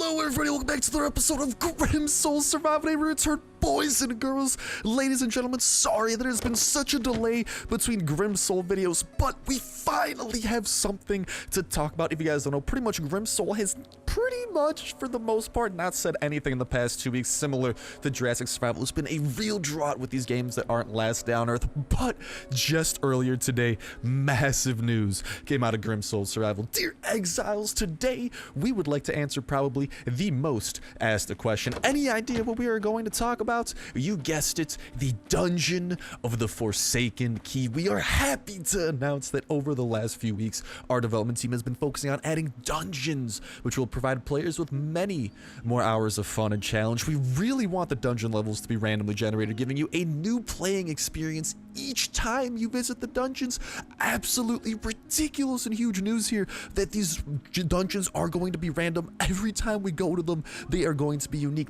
Hello everybody, welcome back to another episode of Grim Soul Survival. Return, boys and girls, ladies and gentlemen. Sorry that there's been such a delay between Grim Soul videos, but we finally have something to talk about. If you guys don't know, pretty much Grim Soul has pretty much, for the most part, not said anything in the past 2 weeks similar to Jurassic Survival. It's been a real drought with these games that aren't last down Earth, but just earlier today, massive news came out of Grim Soul Survival. Dear Exiles, today we would like to answer probably the most asked question. Any idea what we are going to talk about? You guessed it, the Dungeon of the Forsaken Key. We are happy to announce that over the last few weeks, our development team has been focusing on adding dungeons, which will provide players with many more hours of fun and challenge. We really want the dungeon levels to be randomly generated, giving you a new playing experience each time you visit the dungeons. Absolutely ridiculous and huge news here that these dungeons are going to be random every time we go to them. They are going to be unique.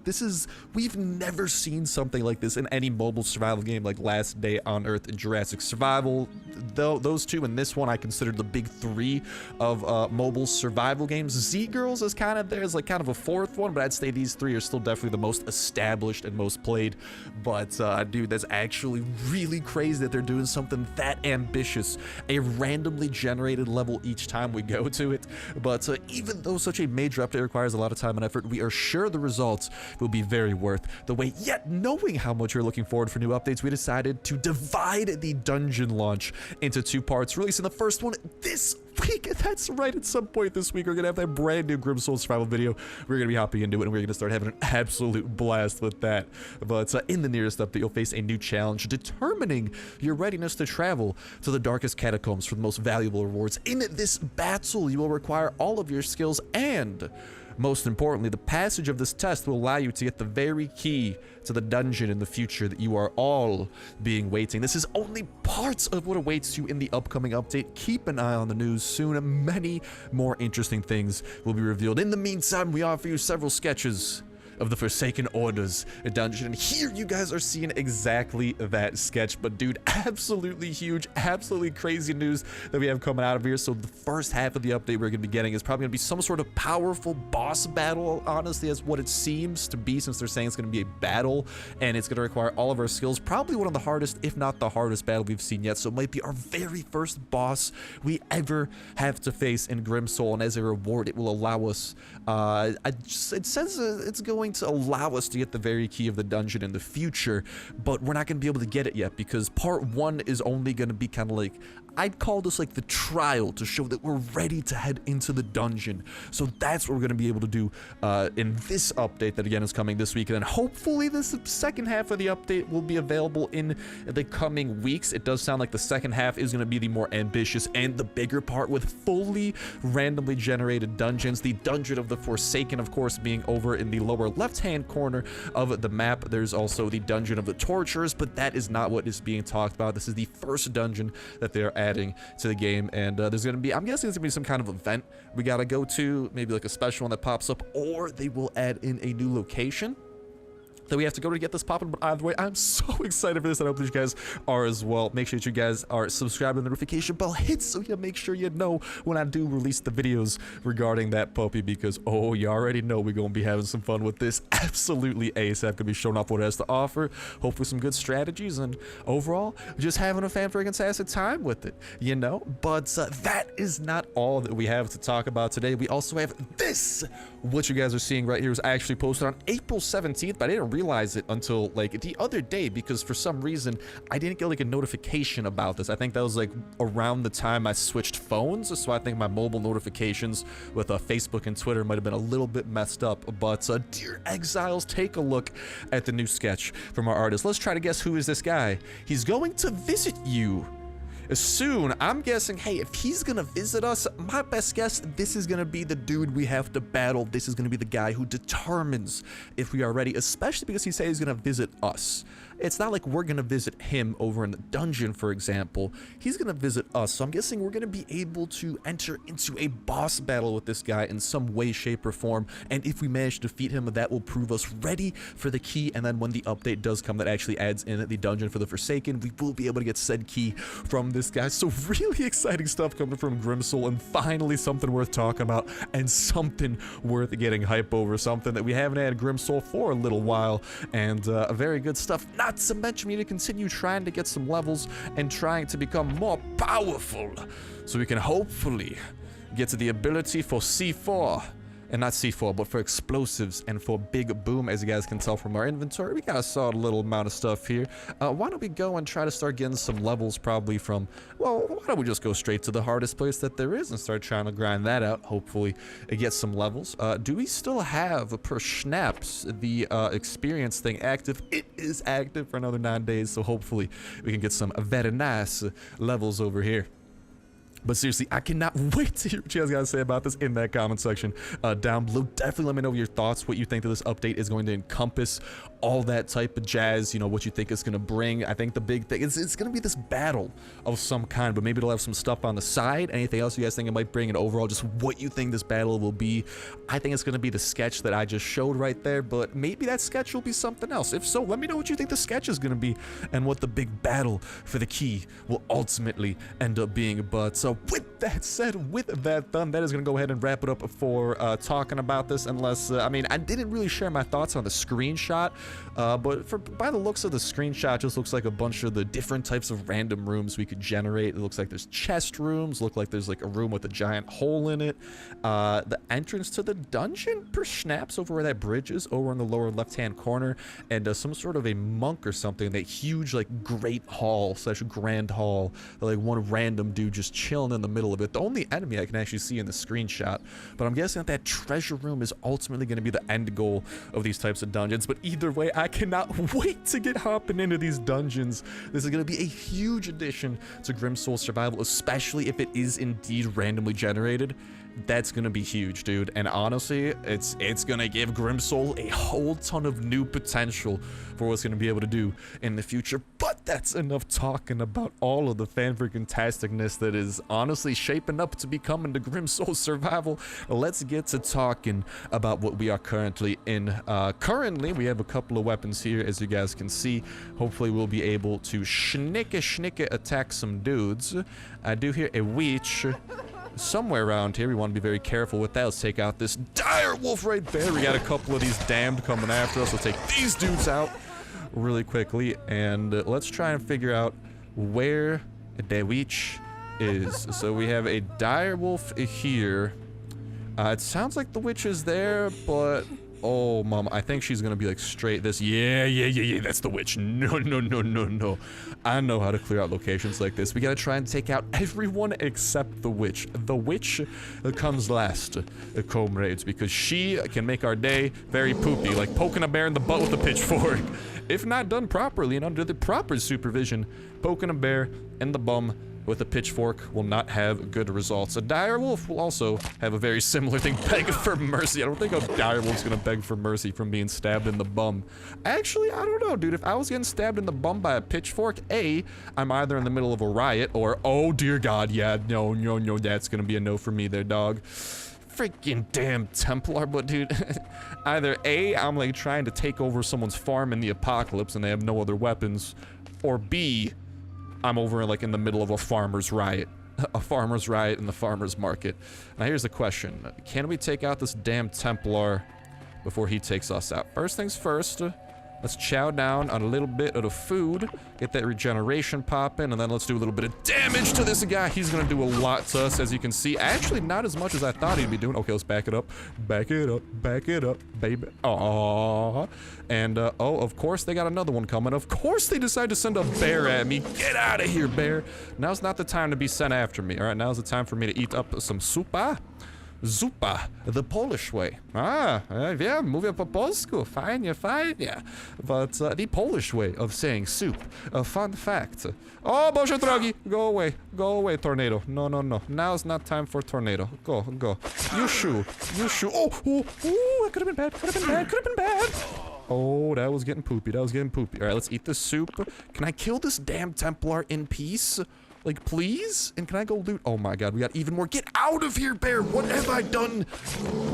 We've never seen something like this in any mobile survival game like Last Day on Earth and Jurassic Survival. Though those two and this one I consider the big three of mobile survival games. Z-Girls is kind of there's like kind of a fourth one, but I'd say these three are still definitely the most established and most played. But dude, that's actually really crazy that they're doing something that ambitious, a randomly generated level each time we go to it. But even though such a major update requires a lot of time and effort, we are sure the results will be very worth the wait. Yet knowing how much you're looking forward for new updates, we decided to divide the dungeon launch into two parts, releasing the first one this week. That's right, at some point this week we're gonna have that brand new Grim Soul Survival video. We're gonna be hopping into it and we're gonna start having an absolute blast with that. But in the nearest update, you'll face a new challenge determining your readiness to travel to the darkest catacombs for the most valuable rewards. In this battle, you will require all of your skills, and most importantly, the passage of this test will allow you to get the very key to the dungeon in the future that you are all being waiting. This is only parts of what awaits you in the upcoming update. Keep an eye on the news soon. Many more interesting things will be revealed. In the meantime, we offer you several sketches of the Forsaken Order's dungeon, and here you guys are seeing exactly that sketch. But dude, absolutely huge, absolutely crazy news that we have coming out of here. So the first half of the update we're gonna be getting is probably gonna be some sort of powerful boss battle. Honestly, that's what it seems to be, since they're saying it's gonna be a battle and it's gonna require all of our skills. Probably one of the hardest, if not the hardest battle we've seen yet. So it might be our very first boss we ever have to face in Grim Soul, and as a reward it will allow us it says it's going to allow us to get the very key of the dungeon in the future, but we're not going to be able to get it yet because part one is only going to be kind of like, I'd call this like the trial to show that we're ready to head into the dungeon. So that's what we're going to be able to do in this update that again is coming this week, and then hopefully this second half of the update will be available in the coming weeks. It does sound like the second half is going to be the more ambitious and the bigger part, with fully randomly generated dungeons. The Dungeon of the Forsaken, of course, being over in the lower left-hand corner of the map. There's also the Dungeon of the Torturers, but that is not what is being talked about. This is the first dungeon that they are adding to the game, and there's gonna be, I'm guessing there's gonna be some kind of event we gotta go to, maybe like a special one that pops up, or they will add in a new location that we have to go to get this popping. But either way, I'm so excited for this, and I hope that you guys are as well. Make sure that you guys are subscribed and the notification bell hits so you make sure you know when I do release the videos regarding that puppy, because oh, you already know we're gonna be having some fun with this. Absolutely ASAP gonna be showing off what it has to offer, hopefully some good strategies, and overall just having a fan-freaking-tastic time with it, you know. But that is not all that we have to talk about today. We also have this. What you guys are seeing right here was actually posted on April 17th, but I didn't realize it until like the other day because for some reason I didn't get like a notification about this. I think that was like around the time I switched phones, so I think my mobile notifications with Facebook and Twitter might have been a little bit messed up. But dear Exiles, take a look at the new sketch from our artist. Let's try to guess who is this guy. He's going to visit you soon. I'm guessing, hey, if he's gonna visit us, my best guess, this is gonna be the dude we have to battle. This is gonna be the guy who determines if we are ready, especially because he said he's gonna visit us. It's not like we're gonna visit him over in the dungeon, for example. He's gonna visit us, so I'm guessing we're gonna be able to enter into a boss battle with this guy in some way, shape, or form, and if we manage to defeat him, that will prove us ready for the key. And then when the update does come that actually adds in the Dungeon for the Forsaken, we will be able to get said key from this, guys. So really exciting stuff coming from Grimsoul, and finally something worth talking about and something worth getting hype over, something that we haven't had Grimsoul for a little while, and very good stuff. Not to mention, we need to continue trying to get some levels and trying to become more powerful so we can hopefully get to the ability for C4. And not C4, but for explosives and for big boom, as you guys can tell from our inventory. We got a solid little amount of stuff here. Why don't we go and try to start getting some levels probably from, well, why don't we just go straight to the hardest place that there is and start trying to grind that out, hopefully get some levels. Do we still have, per Schnaps, the experience thing active? It is active for another 9 days, so hopefully we can get some very nice levels over here. But seriously, I cannot wait to hear what you guys got to say about this in that comment section down below. Definitely let me know your thoughts, what you think that this update is going to encompass, all that type of jazz, you know, what you think it's going to bring. I think the big thing is it's going to be this battle of some kind, but maybe it'll have some stuff on the side. Anything else you guys think it might bring, and overall just what you think this battle will be. I think it's going to be the sketch that I just showed right there, but maybe that sketch will be something else. If so, let me know what you think the sketch is going to be and what the big battle for the key will ultimately end up being. But so with that said, with that done, that is going to go ahead and wrap it up for talking about this, unless, I mean, I didn't really share my thoughts on the screenshot, but by the looks of the screenshot, it just looks like a bunch of the different types of random rooms we could generate. It looks like there's chest rooms, look like there's like a room with a giant hole in it. The entrance to the dungeon per Schnaps over where that bridge is, over in the lower left-hand corner, and some sort of a monk or something, that huge like great hall / grand hall, like one random dude just chilling in the middle of it. The only enemy I can actually see in the screenshot, but I'm guessing that treasure room is ultimately going to be the end goal of these types of dungeons. But either way, I cannot wait to get hopping into these dungeons. This is going to be a huge addition to Grimsoul Survival, especially if it is indeed randomly generated. That's gonna be huge, dude, and honestly, it's gonna give Grimsoul a whole ton of new potential for what's gonna be able to do in the future. But that's enough talking about all of the fan-freaking-tasticness that is honestly shaping up to be coming to Grimsoul Survival. Let's get to talking about what we are currently in. Currently, we have a couple of weapons here, as you guys can see. Hopefully, we'll be able to schnicka attack some dudes. I do hear a witch somewhere around here. We want to be very careful with that. Let's take out this dire wolf right there. We got a couple of these damned coming after us. We'll take these dudes out really quickly, and let's try and figure out where the witch is. So we have a dire wolf here. It sounds like the witch is there, but oh, mama, I think she's gonna be like straight this. Yeah, that's the witch. No. I know how to clear out locations like this. We gotta try and take out everyone except the witch. The witch comes last, comrades, because she can make our day very poopy, like poking a bear in the butt with a pitchfork. If not done properly and under the proper supervision, poking a bear in the bum with a pitchfork will not have good results. A dire wolf will also have a very similar thing, beg for mercy. I don't think a dire wolf's gonna beg for mercy from being stabbed in the bum. Actually, I don't know, dude. If I was getting stabbed in the bum by a pitchfork, A, I'm either in the middle of a riot, or, oh dear God, yeah, no, that's gonna be a no for me there, dog. Freaking damn Templar, but dude, either A, I'm like trying to take over someone's farm in the apocalypse and they have no other weapons, or B, I'm over like in the middle of a farmer's riot. A farmer's riot in the farmer's market. Now here's the question. Can we take out this damn Templar before he takes us out? First things first, let's chow down on a little bit of the food, get that regeneration popping, and then let's do a little bit of damage to this guy. He's gonna do a lot to us, as you can see. Actually, not as much as I thought he'd be doing. Okay, let's back it up, baby. Aww. And, oh, of course they got another one coming. Of course they decide to send a bear at me. Get out of here, bear. Now's not the time to be sent after me, all right? Now's the time for me to eat up some zupa. Zupa, the Polish way. Yeah, mówię po polsku, fajnie. But the Polish way of saying soup. A fun fact. Oh, Boże drogi, go away, tornado. No. Now's not time for tornado. Go. You shoo. Oh, that could have been bad. Oh, that was getting poopy. All right, let's eat this soup. Can I kill this damn Templar in peace? Like, please? And can I go loot? Oh my god, we got even more. Get out of here, bear! What have I done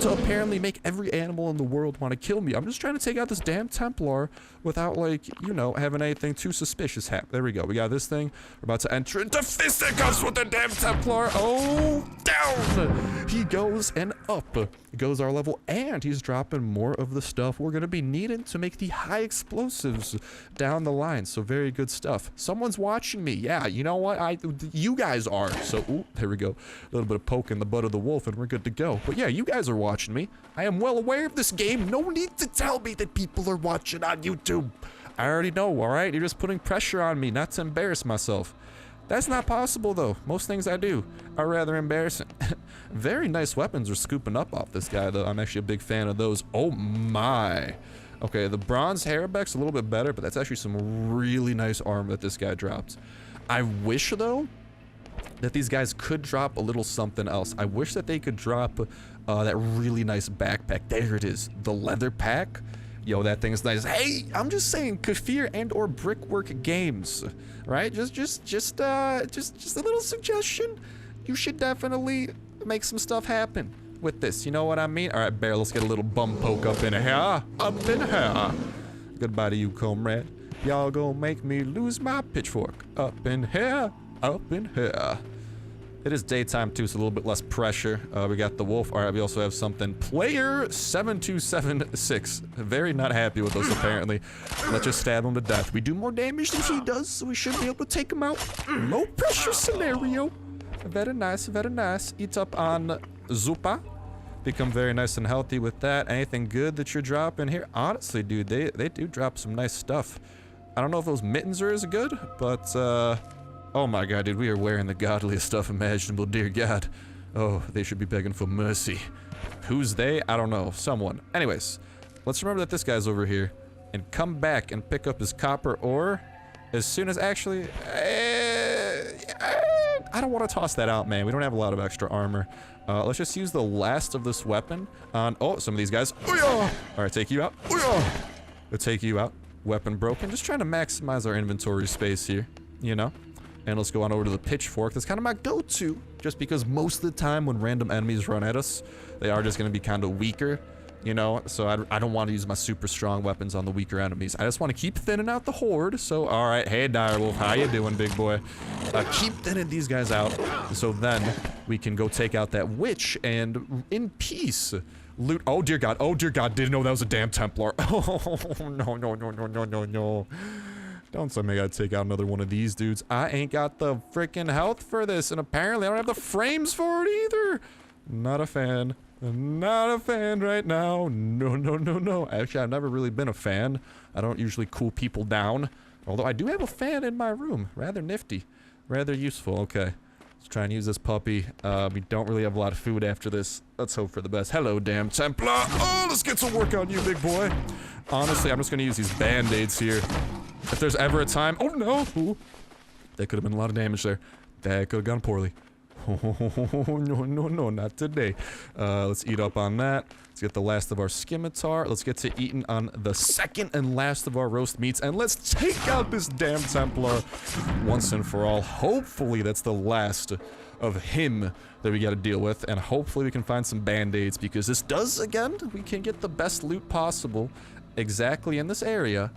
to apparently make every animal in the world want to kill me? I'm just trying to take out this damn Templar without, like, you know, having anything too suspicious happen. There we go. We got this thing. We're about to enter into fisticuffs with the damn Templar. Oh, down! He goes and up goes our level, and he's dropping more of the stuff we're going to be needing to make the high explosives down the line. So very good stuff. Someone's watching me. Yeah, you know what? You guys are. So, ooh, there we go. A little bit of poke in the butt of the wolf, and we're good to go. But yeah, you guys are watching me. I am well aware of this game. No need to tell me that people are watching on YouTube. I already know, all right? You're just putting pressure on me not to embarrass myself. That's not possible, though. Most things I do are rather embarrassing. Very nice weapons are scooping up off this guy, though. I'm actually a big fan of those. Oh, my. Okay, the bronze Harabeck's a little bit better, but that's actually some really nice armor that this guy dropped. I wish, though, that these guys could drop a little something else. I wish that they could drop that really nice backpack. There it is. The leather pack. Yo, that thing is nice. Hey, I'm just saying, Kefir and or Brickwork Games, right? Just a little suggestion. You should definitely make some stuff happen with this. You know what I mean? All right, Bear, let's get a little bum poke up in here. Up in here. Goodbye to you, comrade. Y'all gonna make me lose my pitchfork. Up in here. Up in here. It is daytime too, so a little bit less pressure. We got the wolf. All right, we also have something. Player 7276. Very not happy with us, apparently. Let's just stab him to death. We do more damage than he does, so we should be able to take him out. Low pressure scenario. Very nice, very nice. Eat up on Zupa. Become very nice and healthy with that. Anything good that you're dropping here? Honestly, dude, they do drop some nice stuff. I don't know if those mittens are as good, but oh my god, dude, we are wearing the godliest stuff imaginable, dear god. Oh, they should be begging for mercy. Who's they? I don't know. Someone. Anyways, let's remember that this guy's over here and come back and pick up his copper ore as soon as actually... I don't want to toss that out, man. We don't have a lot of extra armor. Let's just use the last of this weapon on... Oh, some of these guys. Alright, take you out. We'll take you out. Weapon broken. Just trying to maximize our inventory space here, you know? And let's go on over to the pitchfork. That's kind of my go-to, just because most of the time when random enemies run at us, they are just going to be kind of weaker, you know? So I don't want to use my super strong weapons on the weaker enemies. I just want to keep thinning out the horde. So, all right. Hey, Direwolf. How you doing, big boy? Keep thinning these guys out, so then we can go take out that witch and, in peace, loot. Oh, dear God. Oh, dear God. Didn't know that was a damn Templar. Oh, no. Don't tell me I gotta take out another one of these dudes. I ain't got the freaking health for this, and apparently I don't have the frames for it either. Not a fan. Not a fan right now. No. Actually, I've never really been a fan. I don't usually cool people down. Although I do have a fan in my room. Rather nifty. Rather useful. Okay. Let's try and use this puppy. We don't really have a lot of food after this. Let's hope for the best. Hello, damn Templar. Oh, let's get some work on you, big boy. Honestly, I'm just gonna use these band-aids here. If there's ever a time... Oh, no! Ooh. That could have been a lot of damage there. That could have gone poorly. Oh, no, not today. Let's eat up on that. Let's get the last of our scimitar. Let's get to eating on the second and last of our roast meats. And let's take out this damn Templar once and for all. Hopefully that's the last of him that we got to deal with. And hopefully we can find some band-aids, because this does, again, we can get the best loot possible exactly in this area.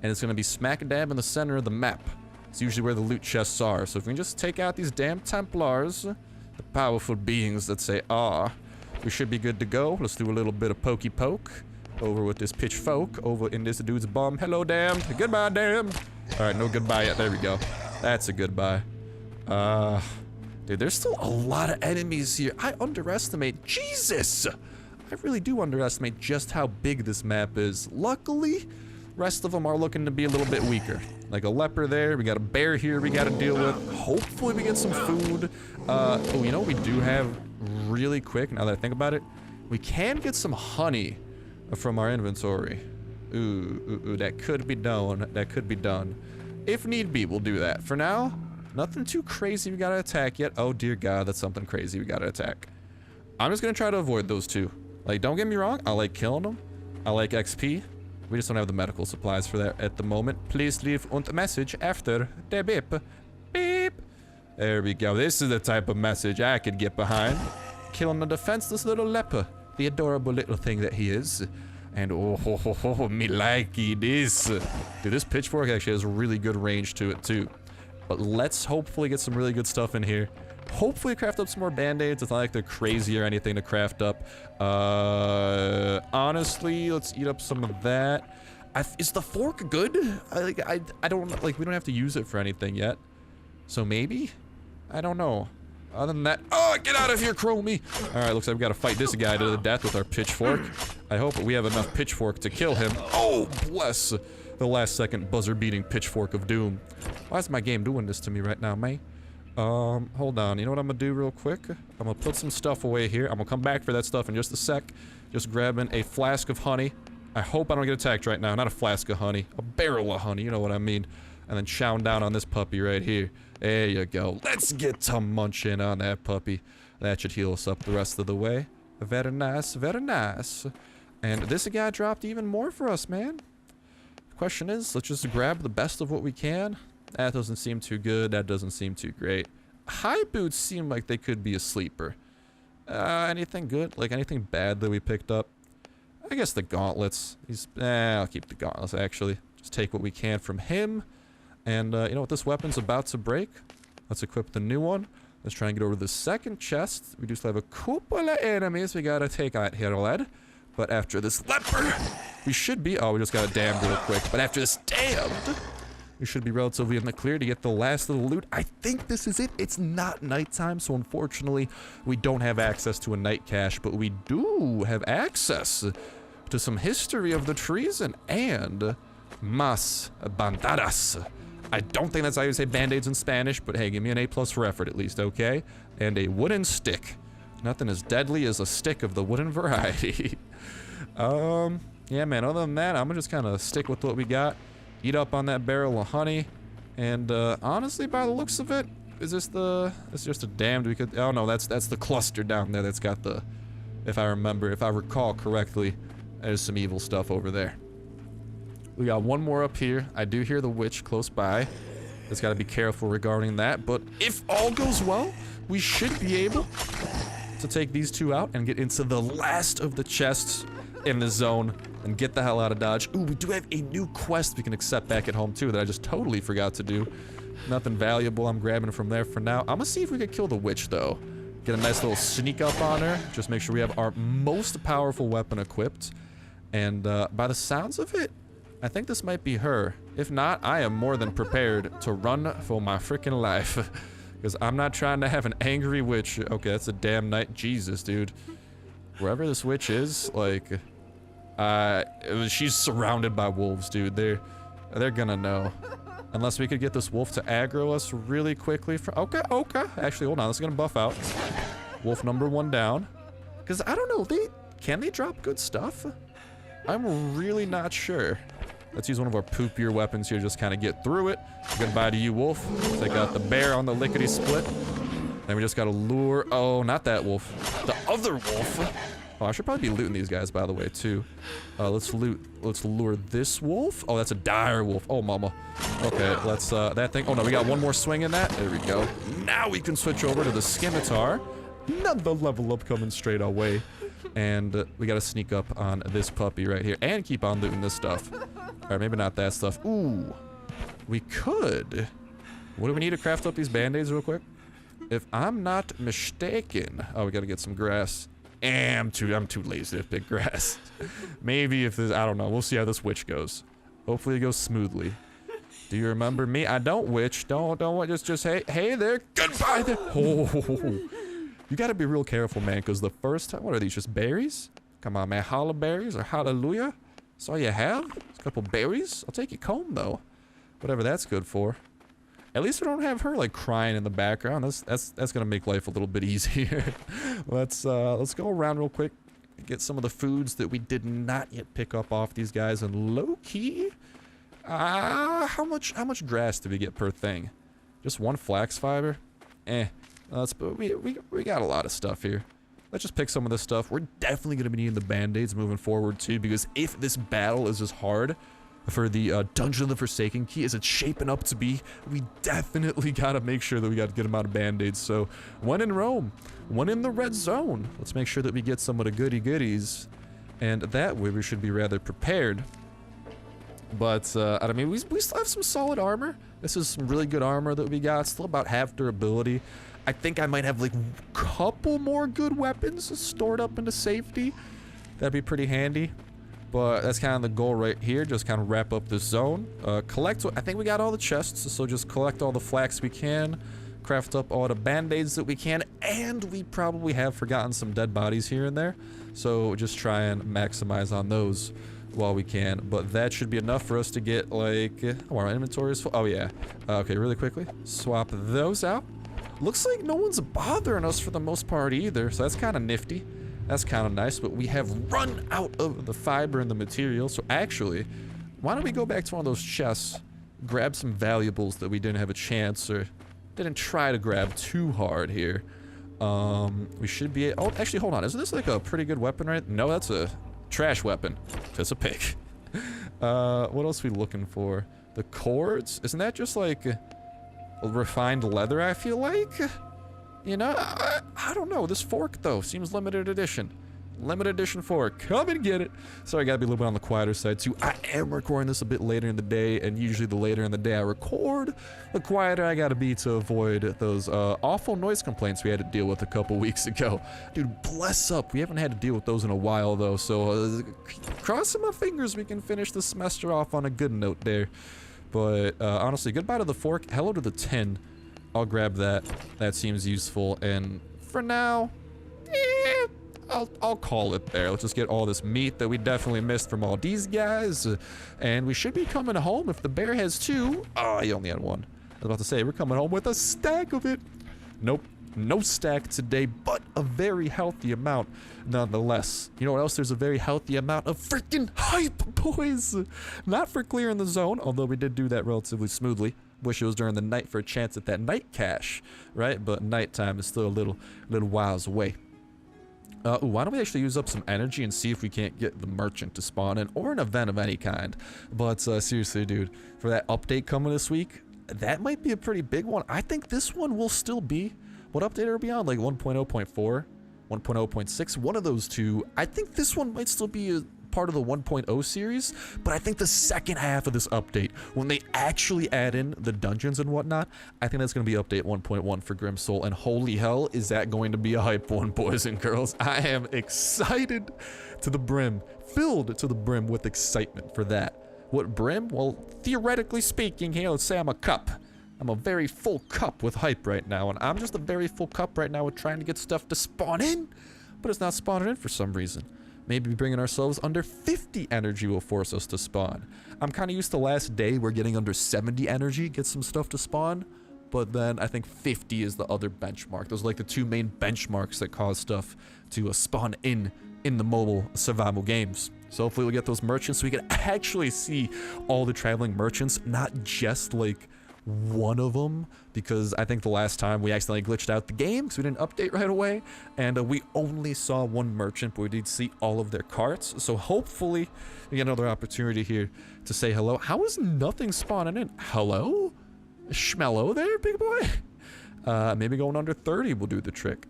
And it's going to be smack dab in the center of the map. It's usually where the loot chests are. So if we can just take out these damn Templars, the powerful beings that say, we should be good to go. Let's do a little bit of pokey poke over with this pitchfork over in this dude's bum. Hello, damned. Goodbye, damned. All right, no goodbye yet. There we go. That's a goodbye. Dude, there's still a lot of enemies here. I underestimate. Jesus! I really do underestimate just how big this map is. Luckily, rest of them are looking to be a little bit weaker. Like a leper there, we got a bear here we gotta deal with. Hopefully we get some food. Oh, you know what we do have really quick, now that I think about it? We can get some honey from our inventory. Ooh, that could be done. That could be done. If need be, we'll do that. For now, nothing too crazy we gotta attack yet. Oh dear God, that's something crazy we gotta attack. I'm just gonna try to avoid those two. Like, don't get me wrong, I like killing them. I like XP. We just don't have the medical supplies for that at the moment. Please leave a message after the beep. Beep. There we go. This is the type of message I could get behind. Killing the defenseless little leper. The adorable little thing that he is. And oh, me likey this. Dude, this pitchfork actually has really good range to it too. But let's hopefully get some really good stuff in here. Hopefully craft up some more band-aids. It's not like they're crazy or anything to craft up. Honestly, let's eat up some of that. Is the fork good? I don't, like, we don't have to use it for anything yet. So maybe? I don't know. Other than that, oh, get out of here, Chromie! Alright, looks like we gotta fight this guy to the death with our pitchfork. I hope we have enough pitchfork to kill him. Oh, bless! The last second buzzer-beating pitchfork of doom. Why is my game doing this to me right now, mate? Hold on. You know what I'm gonna do real quick? I'm gonna put some stuff away here. I'm gonna come back for that stuff in just a sec. Just grabbing a flask of honey. I hope I don't get attacked right now. Not a flask of honey. A barrel of honey, you know what I mean. And then chowing down on this puppy right here. There you go. Let's get to munching on that puppy. That should heal us up the rest of the way. Very nice, very nice. And this guy dropped even more for us, man. The question is, let's just grab the best of what we can. That doesn't seem too good. That doesn't seem too great. High boots seem like they could be a sleeper. Anything good? Like anything bad that we picked up? I guess the gauntlets. I'll keep the gauntlets, actually. Just take what we can from him. And, you know what? This weapon's about to break. Let's equip the new one. Let's try and get over to the second chest. We do still have a couple of enemies we gotta take out here, lad. But after this leper, we should be... Oh, we just got a damned real quick. But after this damned, we should be relatively in the clear to get the last little loot. I think this is it. It's not nighttime, so unfortunately, we don't have access to a night cache. But we do have access to some history of the treason and mas bandadas. I don't think that's how you say band-aids in Spanish, but hey, give me an A+ for effort at least, okay? And a wooden stick. Nothing as deadly as a stick of the wooden variety. Yeah, man, other than that, I'm gonna just kind of stick with what we got. Eat up on that barrel of honey. And, honestly, by the looks of it, is this the... It's just a damned we could... Oh, no, that's the cluster down there that's got the... If I recall correctly, there's some evil stuff over there. We got one more up here. I do hear the witch close by. Just gotta be careful regarding that. But if all goes well, we should be able to take these two out and get into the last of the chests in the zone and get the hell out of Dodge. Ooh, we do have a new quest we can accept back at home too that I just totally forgot to do. Nothing valuable I'm grabbing from there for now. I'm gonna see if we can kill the witch though. Get a nice little sneak up on her. Just make sure we have our most powerful weapon equipped. And by the sounds of it, I think this might be her. If not, I am more than prepared to run for my freaking life. Because I'm not trying to have an angry witch. Okay, that's a damn night. Jesus, dude. Wherever this witch is, like... she's surrounded by wolves, dude. They're gonna know. Unless we could get this wolf to aggro us really quickly. Okay. Actually, hold on. This is gonna buff out. Wolf number 1 down. Because I don't know. Can they drop good stuff? I'm really not sure. Let's use one of our poopier weapons here, just kind of get through it. Goodbye to you, wolf. Take out the bear on the lickety-split. Then we just gotta lure... Oh, not that wolf. The other wolf. Oh, I should probably be looting these guys, by the way, too. Let's lure this wolf. Oh, that's a dire wolf. Oh, mama. Okay, let's, that thing... Oh, no, we got one more swing in that. There we go. Now we can switch over to the scimitar. Another level up coming straight our way. And we gotta sneak up on this puppy right here. And keep on looting this stuff. Alright, maybe not that stuff. Ooh. We could. What do we need to craft up these band-aids real quick? If I'm not mistaken... Oh, we gotta get some grass. I'm too lazy to pick grass. Maybe if this... I don't know. We'll see how this witch goes. Hopefully it goes smoothly. Do you remember me? I don't, witch. Don't just hey there. Goodbye there. Oh. You gotta be real careful, man, because the first time... What are these, just berries? Come on, man. Holla berries or hallelujah? That's all you have? A couple berries? I'll take your comb, though. Whatever that's good for. At least we don't have her, like, crying in the background. That's gonna make life a little bit easier. Let's go around real quick. Get some of the foods that we did not yet pick up off these guys. And low-key... how much grass do we get per thing? Just one flax fiber? We got a lot of stuff here. Let's just pick some of this stuff. We're definitely going to be needing the band-aids moving forward too, because if this battle is as hard for the Dungeon of the Forsaken Key. Is it shaping up to be? We definitely gotta make sure that we got a good amount of band-aids. So, one in Rome, one in the red zone. Let's make sure that we get some of the goodies. And that way we should be rather prepared. But, I mean, we still have some solid armor. This is some really good armor that we got. Still about half durability. I think I might have, like, a couple more good weapons stored up into safety. That'd be pretty handy. But that's kind of the goal right here. Just kind of wrap up this zone. Collect, I think we got all the chests. So just collect all the flax we can. Craft up all the band-aids that we can. And we probably have forgotten some dead bodies here and there. So just try and maximize on those while we can. But that should be enough for us to get, like, oh, our inventory is full. Oh, yeah. Okay, really quickly. Swap those out. Looks like no one's bothering us for the most part either. So that's kind of nifty. That's kind of nice, but we have run out of the fiber and the material. So actually, why don't we go back to one of those chests, grab some valuables that we didn't have a chance or didn't try to grab too hard here. We should be, oh, actually, hold on. Isn't this like a pretty good weapon, right? No, that's a trash weapon. That's a pick. What else are we looking for? The cords? Isn't that just like refined leather, I feel like? You know, I don't know. This fork, though, seems limited edition. Limited edition fork. Come and get it. Sorry, I gotta be a little bit on the quieter side, too. I am recording this a bit later in the day, and usually the later in the day I record, the quieter I gotta be to avoid those awful noise complaints we had to deal with a couple weeks ago. Dude, bless up. We haven't had to deal with those in a while, though, so crossing my fingers we can finish the semester off on a good note there. But honestly, goodbye to the fork. Hello to the tin. I'll grab that. That seems useful. And for now, I'll call it there. Let's just get all this meat that we definitely missed from all these guys. And we should be coming home if the bear has two. Oh, he only had one. I was about to say, we're coming home with a stack of it. Nope. No stack today, but a very healthy amount nonetheless. You know what else? There's a very healthy amount of freaking hype, boys. Not for clearing the zone, although we did do that relatively smoothly. Wish it was during the night for a chance at that night cache, right? But nighttime is still a little whiles away. Ooh, why don't we actually use up some energy and see if we can't get the merchant to spawn in, or an event of any kind. But seriously, dude, for that update coming this week, that might be a pretty big one. I think this one will still be, what update are we on? Like 1.0.4, 1.0.6, one of those two. I think this one might still be a part of the 1.0 series, but I think the second half of this update, when they actually add in the dungeons and whatnot, I think that's going to be update 1.1 for Grim Soul, and holy hell, is that going to be a hype one, boys and girls. I am excited to the brim, filled to the brim with excitement for that. What brim? Well, theoretically speaking here, let's say I'm a cup. I'm a very full cup with hype right now, and I'm just a very full cup right now with trying to get stuff to spawn in, but it's not spawning in for some reason. Maybe bringing ourselves under 50 energy will force us to spawn. I'm kind of used to last day where getting under 70 energy gets some stuff to spawn, but then I think 50 is the other benchmark. Those are like the two main benchmarks that cause stuff to spawn in the mobile survival games. So hopefully we'll get those merchants so we can actually see all the traveling merchants, not just like one of them, because I think the last time we accidentally glitched out the game because we didn't update right away, and we only saw one merchant, but we did see all of their carts. So hopefully we get another opportunity here to say hello. How is nothing spawning in? Hello? Schmello there, big boy? Maybe going under 30 will do the trick.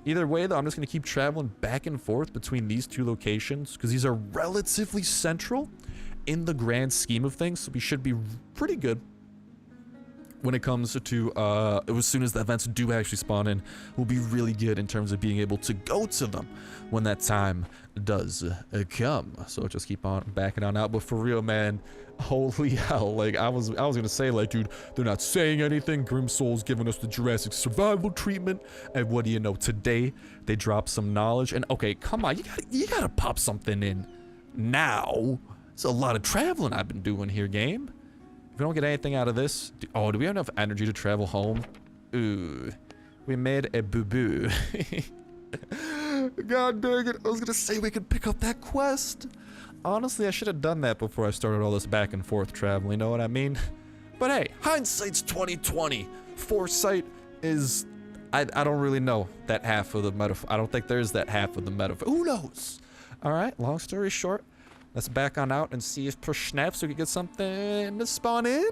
Either way, though, I'm just going to keep traveling back and forth between these two locations because these are relatively central in the grand scheme of things, so we should be pretty good when it comes to, as soon as the events do actually spawn in, we'll be really good in terms of being able to go to them when that time does come. So just keep on backing on out. But for real, man, holy hell, like I was gonna say, like, dude, they're not saying anything. Grim Soul's giving us the Jurassic survival treatment, and what do you know? Today they dropped some knowledge, and okay, come on, you gotta pop something in now. It's a lot of traveling I've been doing here, game. If we don't get anything out of this, do we have enough energy to travel home? Ooh, we made a boo-boo. God dang it, I was gonna say we could pick up that quest. Honestly, I should have done that before I started all this back and forth travel, you know what I mean? But hey, hindsight's 20/20. Foresight is, I don't really know that half of the metaphor. I don't think there's that half of the metaphor. Who knows? All right, long story short, let's back on out and see if push snaps so we can get something to spawn in.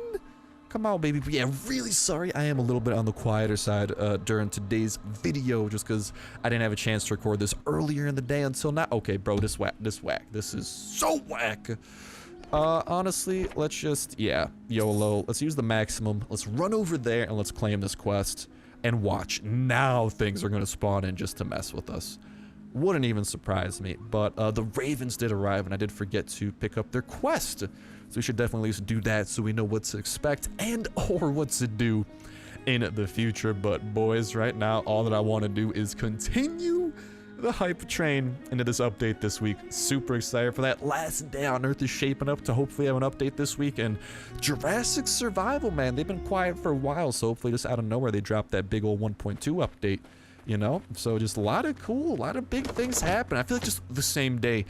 Come on, baby. But yeah, really sorry. I am a little bit on the quieter side during today's video just because I didn't have a chance to record this earlier in the day until now. Okay, bro, this whack. This is so whack. Honestly, let's just, yeah, YOLO. Let's use the maximum. Let's run over there and let's claim this quest and watch. Now things are going to spawn in just to mess with us. Wouldn't even surprise me. But the Ravens did arrive and I did forget to pick up their quest. So we should definitely at least do that so we know what to expect and or what to do in the future. But boys, right now, all that I want to do is continue the hype train into this update this week. Super excited for that. Last day on Earth is shaping up to hopefully have an update this week. And Jurassic Survival, man, they've been quiet for a while. So hopefully just out of nowhere, they dropped that big old 1.2 update, you know? So just a lot of big things happen. I feel like just the same day,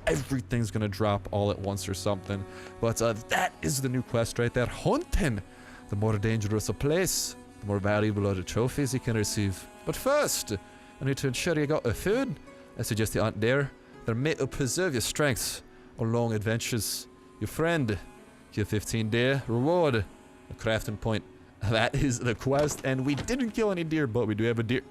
everything's gonna drop all at once or something. But that is the new quest right there. Hunting. The more dangerous a place, the more valuable are the trophies you can receive. But first, I need to ensure you got a food. I suggest you aren't there. They're made to preserve your strengths on long adventures. Your friend, kill 15 deer, reward a crafting point. That is the quest, and we didn't kill any deer, but we do have a deer.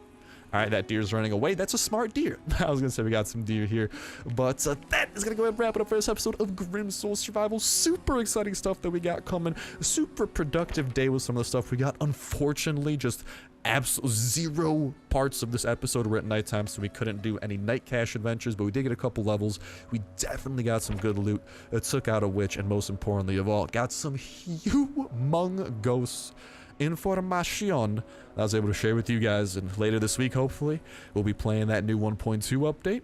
Alright, that deer's running away. That's a smart deer. I was gonna say we got some deer here. But that is gonna go ahead and wrap it up for this episode of Grim Soul Survival. Super exciting stuff that we got coming. Super productive day with some of the stuff we got. Unfortunately, just absolute zero parts of this episode were at nighttime, so we couldn't do any night cache adventures, but we did get a couple levels. We definitely got some good loot. It took out a witch, and most importantly of all, got some humongous information that I was able to share with you guys. And later this week, hopefully, we'll be playing that new 1.2 update.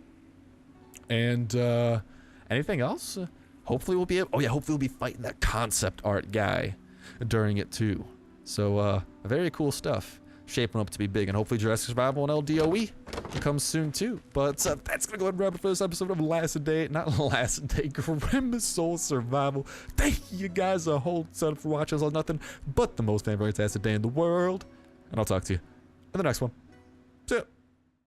And anything else? Hopefully we'll be able, oh yeah, hopefully we'll be fighting that concept art guy during it too. So very cool stuff shaping up to be big, and hopefully Jurassic Survival and LDOE comes soon too. But that's gonna go ahead and wrap it for this episode of Grim Soul Survival. Thank you guys a whole ton for watching us on nothing but the most fantastic day in the world, and I'll talk to you in the next one. See ya.